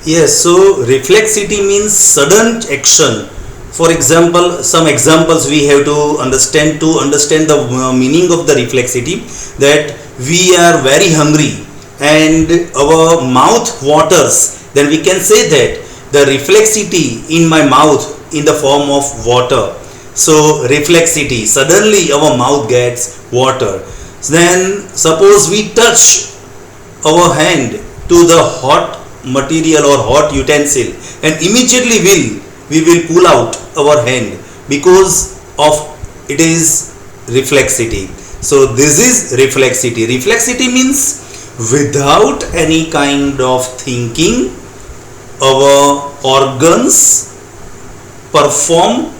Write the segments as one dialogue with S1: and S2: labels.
S1: Yes, so reflexity means sudden action. For example, some examples we have to understand the meaning of the reflexity, that we are very hungry and our mouth waters, then we can say that the reflexity in my mouth in the form of water. So reflexity, suddenly our mouth gets water. Then suppose we touch our hand to the hot material or hot utensil, and immediately we will pull out our hand because of it is reflexity. So this is reflexity means without any kind of thinking our organs perform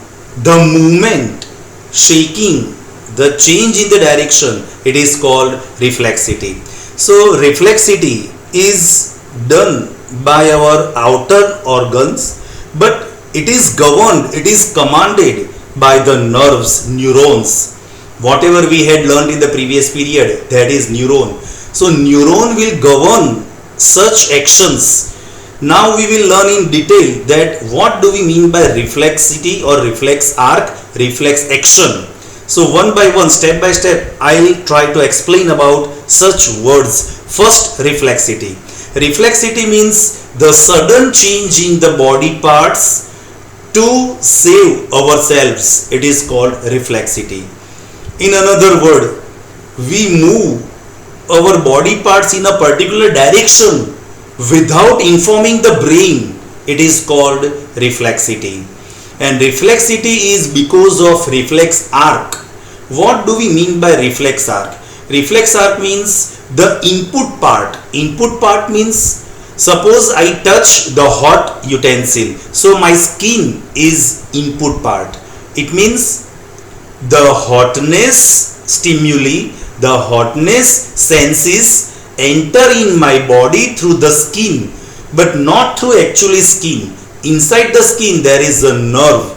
S1: the movement, shaking the change in the direction. It is called reflexity. So reflexity is done by our outer organs, but it is governed, it is commanded by the nerves, neurons. Whatever we had learned in the previous period, that is neuron. So neuron will govern such actions. Now we will learn in detail that what do we mean by reflexity or reflex arc, reflex action. So one by one, step by step, I will try to explain about such words. First, reflexity. Reflexity means the sudden change in the body parts to save ourselves. It is called reflexity. In another word, we move our body parts in a particular direction without informing the brain. It is called reflexity. And reflexity is because of reflex arc. What do we mean by reflex arc? Reflex arc means the input part. Input part means suppose I touch the hot utensil, so my skin is input part. It means the hotness stimuli, the hotness senses enter in my body through the skin, but not through actually skin. Inside the skin there is a nerve.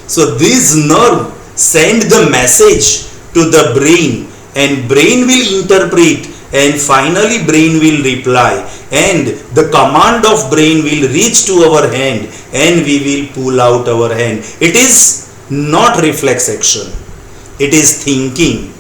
S1: So this nerve send the message to the brain, and brain will interpret, and finally brain will reply, and the command of brain will reach to our hand and we will pull out our hand. It is not reflex action, it is thinking.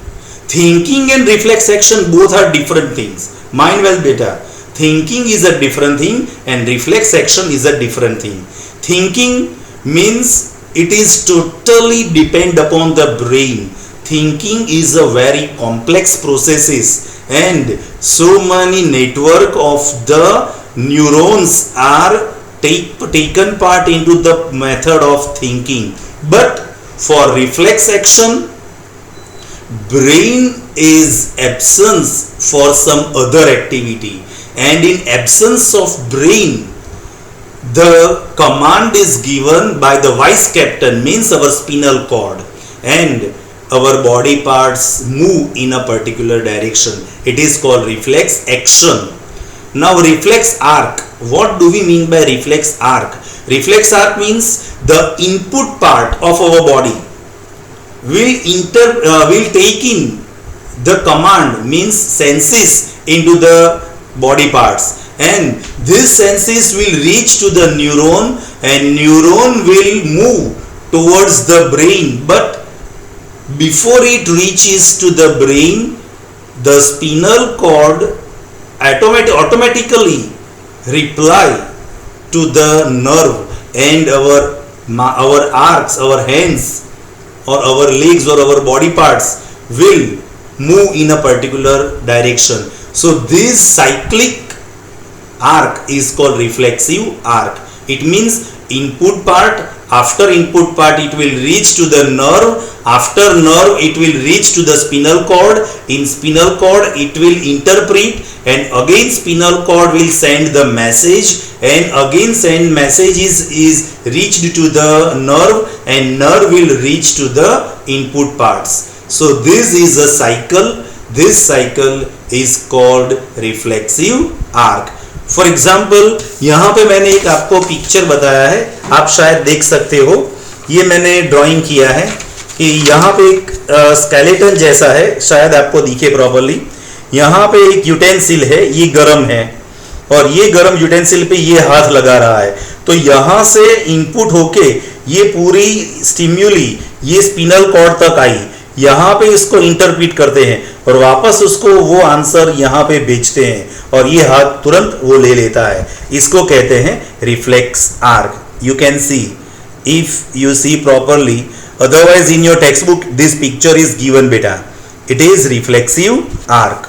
S1: Thinking and reflex action both are different things. Mind well beta, thinking is a different thing and reflex action is a different thing. Thinking means it is totally depend upon the brain. Thinking is a very complex processes, and so many network of the neurons are taken part into the method of thinking. But for reflex action, brain is absence for some other activity, and in absence of brain the command is given by the vice captain, means our spinal cord, and our body parts move in a particular direction. It is called reflex action. Now reflex arc. What do we mean by reflex arc? Reflex arc means the input part of our body will take in the command, means senses, into the body parts, and these senses will reach to the neuron, and neuron will move towards the brain. But before it reaches to the brain, the spinal cord automatically reply to the nerve, and our arcs, our hands or our legs or our body parts will move in a particular direction. So this cyclic arc is called reflexive arc. It means input part, after input part it will reach to the nerve, after nerve it will reach to the spinal cord, in spinal cord it will interpret, and again spinal cord will send the message, and again send message is reached to the nerve, and nerve will reach to the input parts. So this is a cycle. This cycle is called reflexive arc. For example यहाँ पे मैंने एक आपको picture बताया है, आप शायद देख सकते हो, ये मैंने ड्राइंग किया है कि यहाँ पे एक स्केलेटन जैसा है, शायद आपको दिखे प्रॉपर्ली। यहाँ पे एक यूटेंसिल है, ये गर्म है, और ये गर्म यूटेंसिल पे ये हाथ लगा रहा है, तो यहां से इनपुट होके ये पूरी स्टिम्युली ये स्पिनल कॉर्ड तक आई, यहाँ पे इसको इंटरप्रीट करते हैं और वापस उसको वो आंसर यहाँ पे भेजते हैं और ये हाथ तुरंत वो ले लेता है। इसको कहते हैं reflex arc. You can see if you see properly, otherwise in your text book this picture is given बेटा, it is reflexive arc.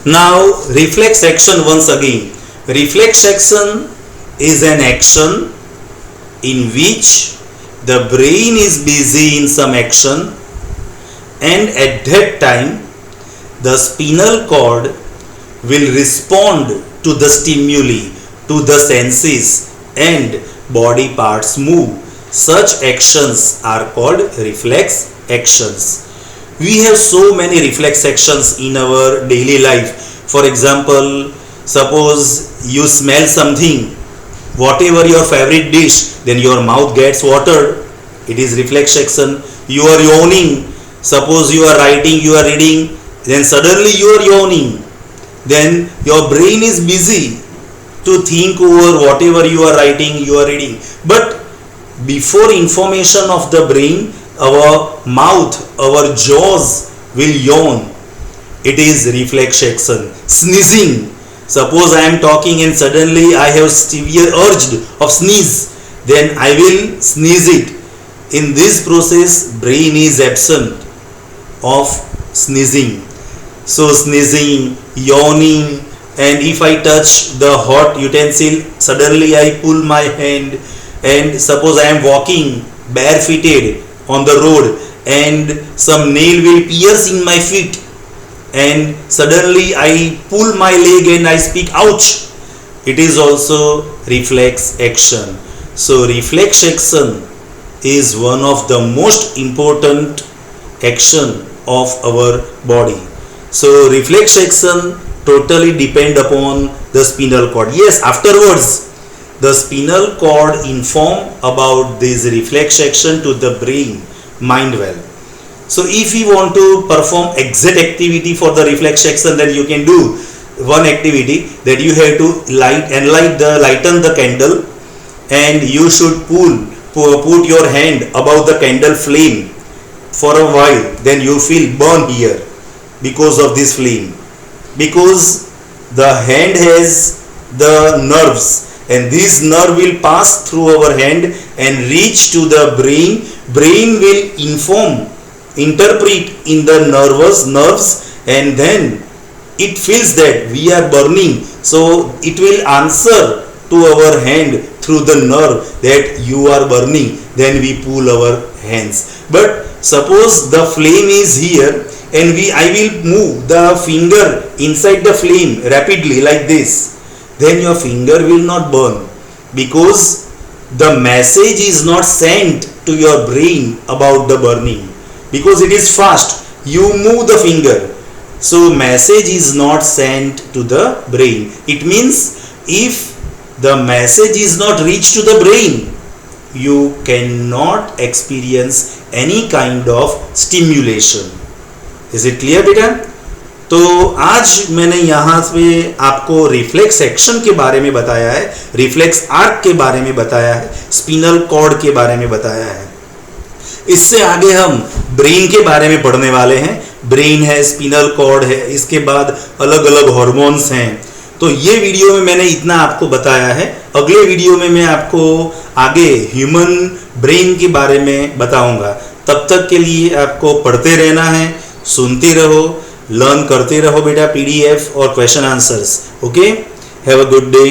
S1: Now reflex action once again. Reflex action is an action in which the brain is busy in some action, and at that time the spinal cord will respond to the stimuli, to the senses, and body parts move. Such actions are called reflex actions. We have so many reflex actions in our daily life. For example, suppose you smell something, whatever your favorite dish, then your mouth gets watered, it is reflex action. You are yawning, suppose you are writing, you are reading, then suddenly you are yawning, then your brain is busy to think over whatever you are writing, you are reading, but before information of the brain, our mouth, our jaws will yawn. It is reflex action. Sneezing, suppose I am talking and suddenly I have severe urge of sneeze, then I will sneeze it. In this process brain is absent of sneezing. So sneezing, yawning, and if I touch the hot utensil, suddenly I pull my hand, and suppose I am walking barefooted on the road and some nail will pierce in my feet, and suddenly I pull my leg and I speak ouch. It is also reflex action. So reflex action is one of the most important action of our body. So reflex action totally depend upon the spinal cord. Yes, afterwards the spinal cord inform about this reflex action to the brain, mind well. So if you want to perform exact activity for the reflex action, then you can do one activity, that you have to lighten the candle, and you should put your hand above the candle flame for a while, then you feel burn here because of this flame, because the hand has the nerves, and this nerve will pass through our hand and reach to the brain. Brain will interpret in the nerves, and then it feels that we are burning, so it will answer to our hand through the nerve that you are burning, then we pull our hands. But suppose the flame is here and I will move the finger inside the flame rapidly like this, then your finger will not burn, because the message is not sent to your brain about the burning, because it is fast, you move the finger, so message is not sent to the brain. It means if the message is not reached to the brain, you cannot experience any kind of stimulation. Is it clear बेटा? तो आज मैंने यहाँ पे आपको reflex action के बारे में बताया है, रिफ्लेक्स आर्क के बारे में बताया है, स्पिनल कॉर्ड के बारे में बताया है। इससे आगे हम ब्रेन के बारे में पढ़ने वाले हैं। ब्रेन है, स्पिनल कॉर्ड है, इसके बाद अलग अलग हार्मोन्स हैं। तो ये वीडियो में मैंने इतना आपको बताया है। अगले वीडियो में मैं आपको आगे ह्यूमन ब्रेन के बारे में बताऊंगा। तब तक के लिए आपको पढ़ते रहना है, सुनते रहो, लर्न करते रहो बेटा, PDF और question answers. Okay, have a good day.